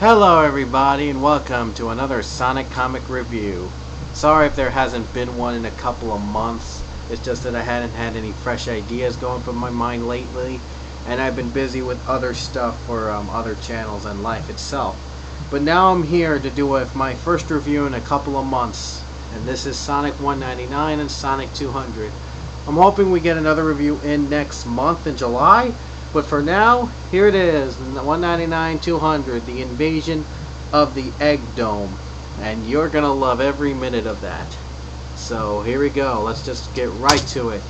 Hello everybody and welcome to another Sonic comic review. Sorry if there hasn't been one in a couple of months. It's just that I hadn't had any fresh ideas going from my mind lately, and I've been busy with other stuff for other channels and life itself. But now I'm here to do my first review in a couple of months, and this is Sonic 199 and Sonic 200. I'm hoping we get another review in next month in July. But for now, here it is, 199, 200, the invasion of the Egg Dome. And you're going to love every minute of that. So here we go. Let's just get right to it.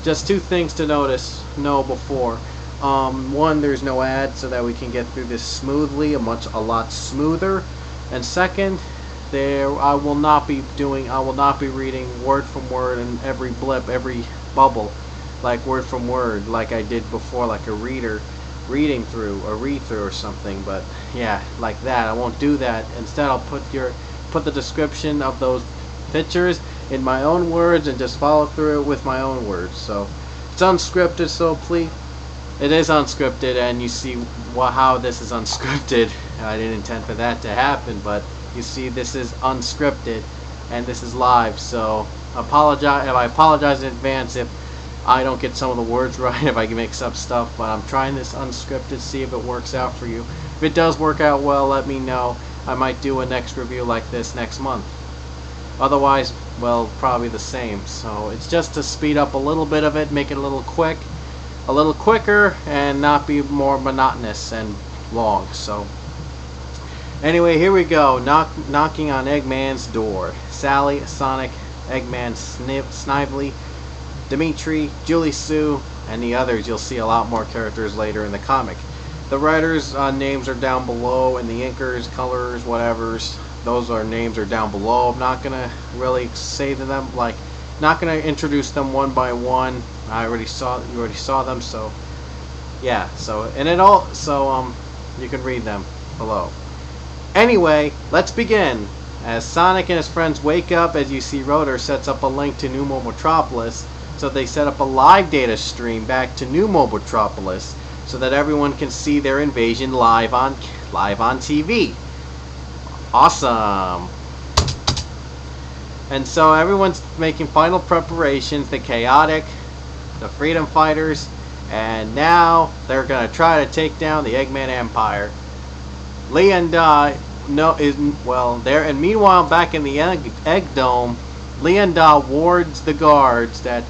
Just two things to know before. One, there's no ad, so that we can get through this smoothly, a lot smoother. And second, I will not be reading word from word and every blip, every bubble, like word from word, like I did before, like a reader reading through a read-through or something. But yeah, like that. I won't do that. Instead, I'll put the description of those pictures in my own words and just follow through it with my own words. So it's unscripted. So please, it is unscripted, and you see how this is unscripted. I didn't intend for that to happen, but you see, this is unscripted and this is live. So I apologize in advance if I don't get some of the words right, if I mix up stuff, but I'm trying this unscripted, see if it works out for you. If it does work out well, let me know. I might do a next review like this next month. Otherwise, well, probably the same. So it's just to speed up a little bit of it, make it a little quicker, and not be more monotonous and long. So anyway, here we go. Knocking on Eggman's door. Sally, Sonic, Eggman, Snively, Dimitri, Julie Sue, and the others. You'll see a lot more characters later in the comic. The writers' names are down below, and the inkers, colors, whatevers, names are down below. I'm not gonna really say to them, not gonna introduce them one by one. You already saw them, so yeah. You can read them below. Anyway, let's begin. As Sonic and his friends wake up, as you see, Rotor sets up a link to New Metropolis. So they set up a live data stream back to New Metropolis so that everyone can see their invasion live on TV. Awesome. And so everyone's making final preparations, the Chaotic, the Freedom Fighters, and now they're going to try to take down the Eggman Empire. And meanwhile, back in the Egg Dome, Leon warns the guards that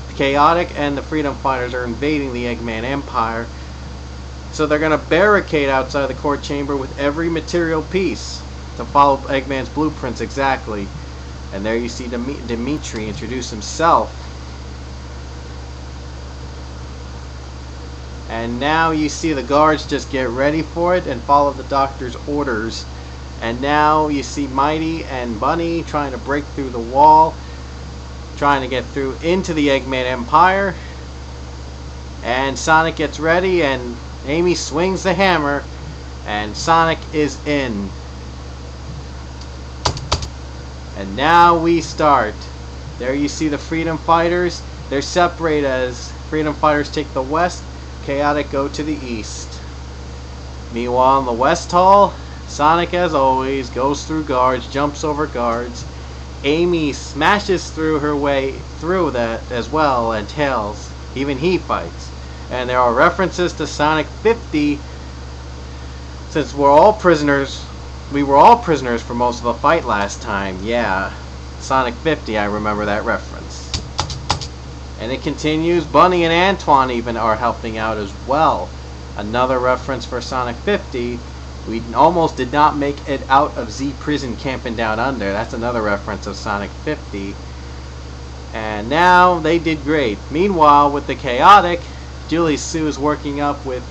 the Chaotic and the Freedom Fighters are invading the Eggman Empire. So they're going to barricade outside the court chamber with every material piece to follow Eggman's blueprints exactly. And there you see Dimitri introduce himself. And now you see the guards just get ready for it and follow the doctor's orders. And now you see Mighty and Bunny trying to break through the wall, trying to get through into the Eggman Empire. And Sonic gets ready, and Amy swings the hammer, and Sonic is in. And now we start. There you see the Freedom Fighters. They're separated as Freedom Fighters take the west, Chaotic go to the east. Meanwhile, in the West Hall, Sonic, as always, goes through guards, jumps over guards. Amy smashes through her way through that as well, and Tails, even he fights. And there are references to Sonic 50, since we were all prisoners for most of the fight last time. Yeah, Sonic 50, I remember that reference. And it continues. Bunny and Antoine even are helping out as well. Another reference for Sonic 50. We almost did not make it out of Z Prison camping down under. That's another reference of Sonic 50. And now they did great. Meanwhile, with the Chaotic, Julie Sue is working up with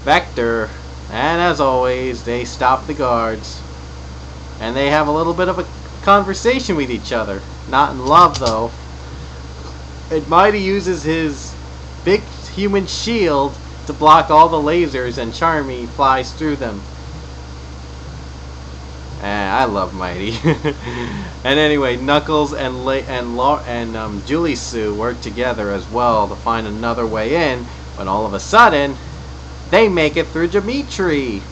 Vector. And as always, they stop the guards. And they have a little bit of a conversation with each other. Not in love, though. And Mighty uses his big human shield to block all the lasers, and Charmy flies through them. I love Mighty. And anyway, Knuckles and Julie Sue work together as well to find another way in, when all of a sudden they make it through Dimitri.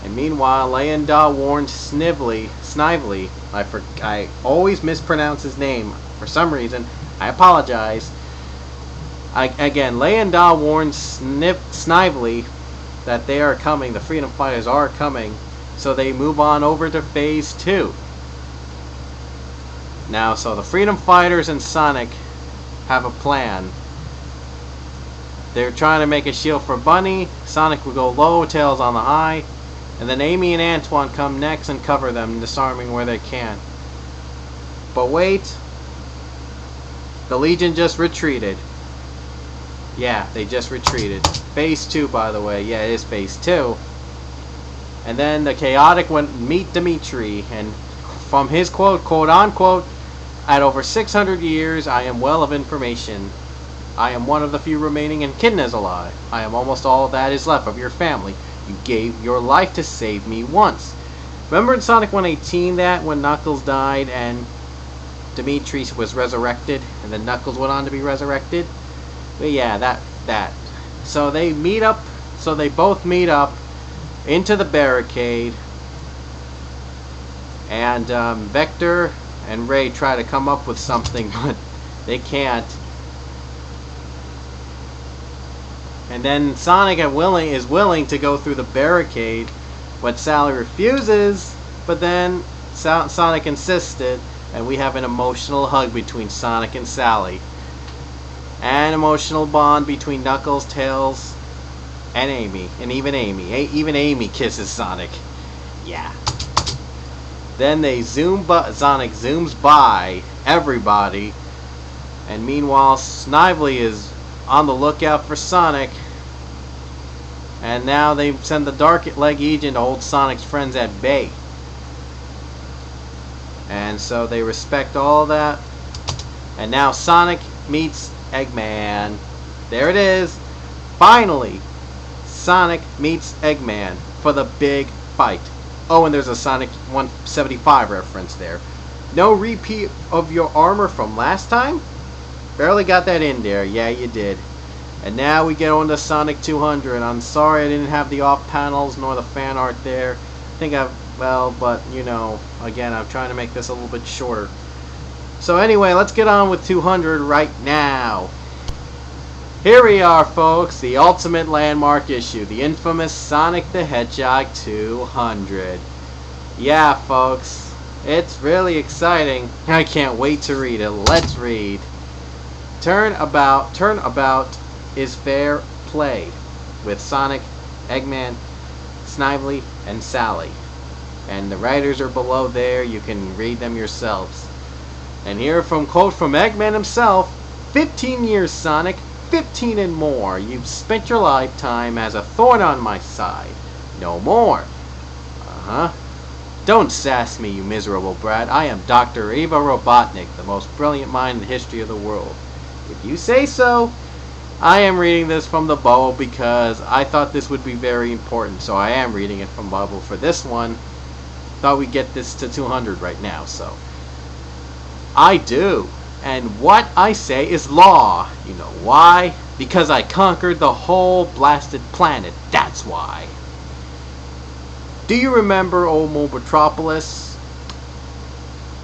And meanwhile, Leonda warned Snively, I always mispronounce his name for some reason. I apologize. Again, Leonda warned Snively that they are coming, the Freedom Fighters are coming, so they move on over to Phase 2. Now, so the Freedom Fighters and Sonic have a plan. They're trying to make a shield for Bunny. Sonic will go low, Tails on the high. And then Amy and Antoine come next and cover them, disarming where they can. But wait. The Legion just retreated. Yeah, they just retreated. Phase 2, by the way. Yeah, it is Phase 2. And then the Chaotic went meet Dimitri. And from his quote, quote unquote, at over 600 years, I am well of information. I am one of the few remaining echidnas alive. I am almost all that is left of your family. You gave your life to save me once. Remember in Sonic 118 that when Knuckles died and Dimitri was resurrected, and then Knuckles went on to be resurrected? But yeah, that. So they meet up. So they both meet up into the barricade, and Vector and Ray try to come up with something, but they can't. And then Sonic is willing to go through the barricade, but Sally refuses. But then Sonic insisted, and we have an emotional hug between Sonic and Sally. An emotional bond between Knuckles, Tails, and Amy. And even Amy. Even Amy kisses Sonic. Yeah. Then Sonic zooms by everybody. And meanwhile, Snively is on the lookout for Sonic. And now they send the Dark Leg Agent to hold Sonic's friends at bay. And so they respect all that. And now Sonic meets Eggman. There it is. Finally, Sonic meets Eggman for the big fight. Oh, and there's a Sonic 175 reference there. No repeat of your armor from last time? Barely got that in there. Yeah, you did. And now we get on to Sonic 200. I'm sorry I didn't have the off panels nor the fan art there. I think but you know, again, I'm trying to make this a little bit shorter. So anyway, let's get on with 200 right now. Here we are, folks, the ultimate landmark issue, the infamous Sonic the Hedgehog 200. Yeah, folks, it's really exciting. I can't wait to read it. Let's read. Turnabout is fair play with Sonic, Eggman, Snively, and Sally. And the writers are below there. You can read them yourselves. And here quote from Eggman himself. 15 years, Sonic. 15 and more. You've spent your lifetime as a thorn on my side. No more. Don't sass me, you miserable brat. I am Dr. Eva Robotnik, the most brilliant mind in the history of the world. If you say so. I am reading this from the bubble because I thought this would be very important, so I am reading it from bubble for this one. Thought we'd get this to 200 right now, so. I do. And what I say is law. You know why? Because I conquered the whole blasted planet. That's why. Do you remember old Mobotropolis?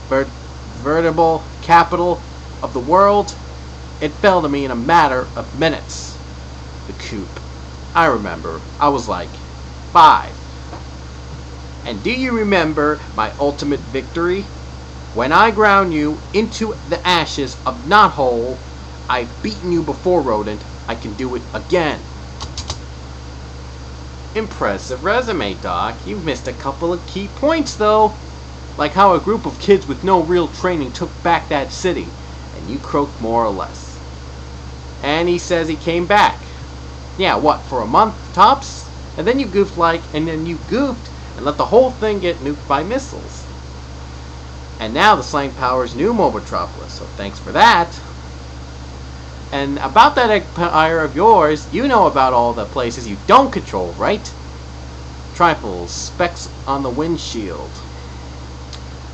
Veritable capital of the world? It fell to me in a matter of minutes. The coup. I remember. I was like 5. And do you remember my ultimate victory? When I ground you into the ashes of Knothole, I've beaten you before, Rodent. I can do it again. Impressive resume, Doc. You've missed a couple of key points, though. Like how a group of kids with no real training took back that city, and you croaked more or less. And he says he came back. Yeah, what, for a month, tops? And then you goofed and let the whole thing get nuked by missiles. And now the slang powers new Mobotropolis, so thanks for that. And about that empire of yours, you know about all the places you don't control, right? Trifles, specks on the windshield.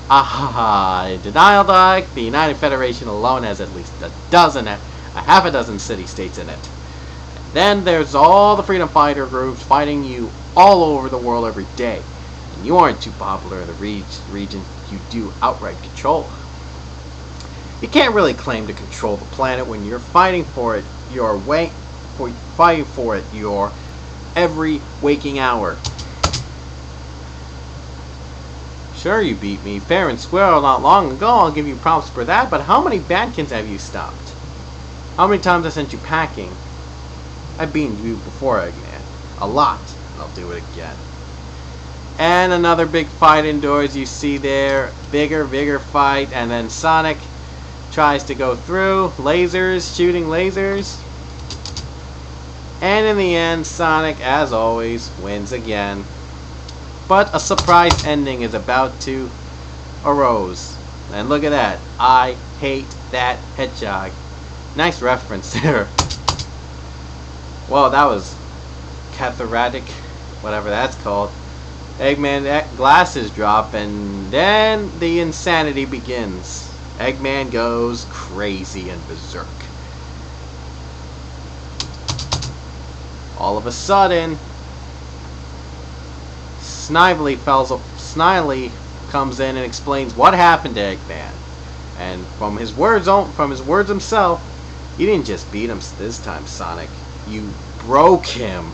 In denial, Doc. The United Federation alone has at least a half a dozen city-states in it. And then there's all the freedom fighter groups fighting you all over the world every day. And you aren't too popular in the region you do outright control. You can't really claim to control the planet when you're fighting for it your every waking hour. Sure, you beat me fair and square not long ago, I'll give you props for that, but how many Badkins have you stopped? How many times I sent you packing? I've beaten you before, Eggman. A lot. I'll do it again. And another big fight indoors you see there. Bigger fight, and then Sonic tries to go through. Lasers, shooting lasers. And in the end, Sonic, as always, wins again. But a surprise ending is about to arise. And look at that. I hate that hedgehog. Nice reference there. Well, that was cathartic, whatever that's called. Eggman glasses drop, and then the insanity begins. Eggman goes crazy and berserk. All of a sudden, Snively comes in and explains what happened to Eggman. And from his words himself, you didn't just beat him this time, Sonic. You broke him.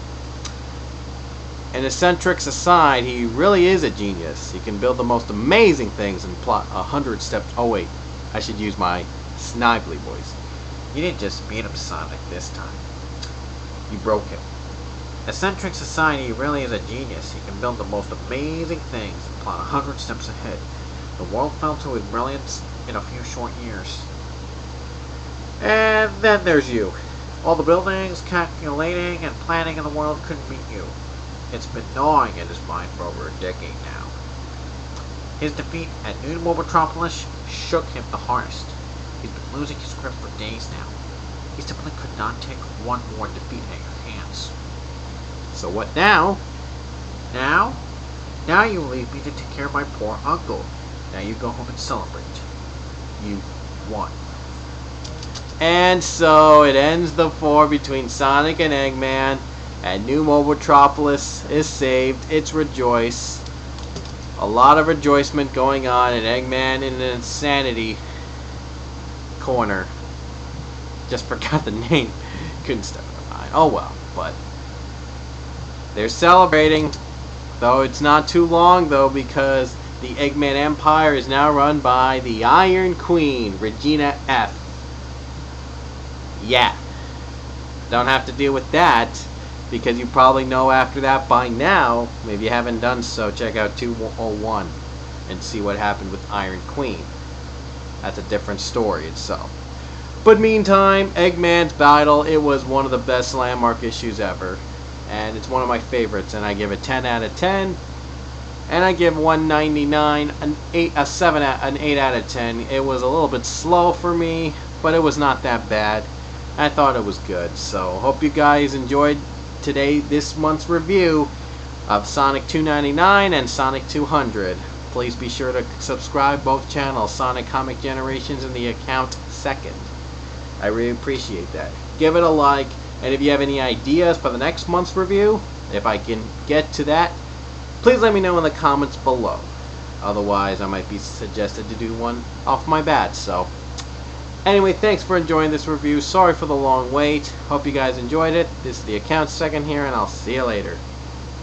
And eccentrics aside, he really is a genius. He can build the most amazing things and plot 100 steps. Oh wait, I should use my Snively voice. You didn't just beat him, Sonic, this time. You broke him. Eccentric society really is a genius. He can build the most amazing things and plot 100 steps ahead. The world fell to his brilliance in a few short years. And then there's you. All the buildings, calculating, and planning in the world couldn't beat you. It's been gnawing at his mind for over a decade now. His defeat at New Metropolis shook him the hardest. He's been losing his grip for days now. He simply could not take one more defeat at your hands. So what now? Now you leave me to take care of my poor uncle. Now you go home and celebrate. You won. And so it ends the war between Sonic and Eggman, and New Metropolis is saved. It's rejoice. A lot of rejoicement going on, and Eggman in an insanity corner. Just forgot the name. Couldn't step in mind. Oh well, but they're celebrating. Though it's not too long though, because the Eggman Empire is now run by the Iron Queen, Regina F. Yeah. Don't have to deal with that, because you probably know after that by now. Maybe you haven't done so, check out 201 and see what happened with Iron Queen. That's a different story itself. But meantime, Eggman's battle, it was one of the best landmark issues ever. And it's one of my favorites, and I give it 10 out of 10. And I give 199 an 8 out of 10. It was a little bit slow for me, but it was not that bad. I thought it was good. So hope you guys enjoyed this month's review of Sonic 299 and Sonic 200. Please be sure to subscribe both channels, Sonic Comic Generations and TheAccount2econd. I really appreciate that. Give it a like, and if you have any ideas for the next month's review, if I can get to that, please let me know in the comments below. Otherwise, I might be suggested to do one off my bat. So anyway, thanks for enjoying this review. Sorry for the long wait. Hope you guys enjoyed it. This is TheAccount2econd here, and I'll see you later.